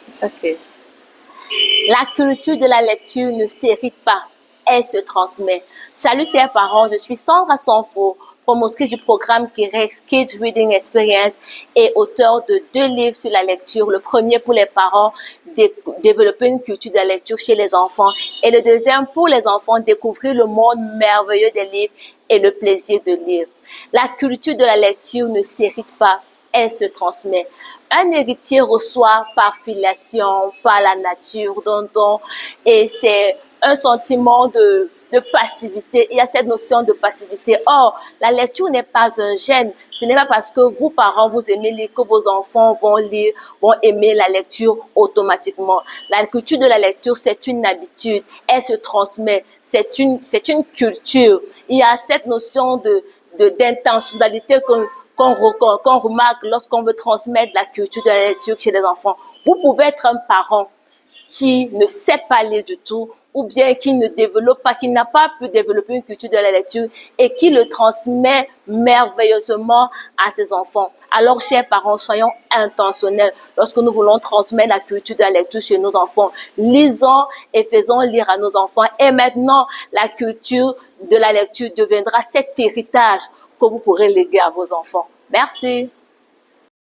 Ok. La culture de la lecture ne s'hérite pas, elle se transmet. Salut chers parents, je suis Sandra Sanfo, promotrice du programme Kirex Kids Reading Experience et auteure de 2 livres sur la lecture. Le premier pour les parents, développer une culture de la lecture chez les enfants, et le deuxième pour les enfants, découvrir le monde merveilleux des livres et le plaisir de lire. La culture de la lecture ne s'hérite pas, elle se transmet. Un héritier reçoit par filiation, par la nature, et c'est un sentiment de passivité. Il y a cette notion de passivité. Or, la lecture n'est pas un gène. Ce n'est pas parce que vous, parents, vous aimez lire que vos enfants vont lire, vont aimer la lecture automatiquement. La culture de la lecture, c'est une habitude. Elle se transmet. C'est une culture. Il y a cette notion d'intentionnalité qu'on remarque lorsqu'on veut transmettre la culture de la lecture chez les enfants. Vous pouvez être un parent qui ne sait pas lire du tout, ou bien qui ne développe pas, qui n'a pas pu développer une culture de la lecture et qui le transmet merveilleusement à ses enfants. Alors, chers parents, soyons intentionnels lorsque nous voulons transmettre la culture de la lecture chez nos enfants. Lisons et faisons lire à nos enfants. Et maintenant, la culture de la lecture deviendra cet héritage que vous pourrez léguer à vos enfants. Merci.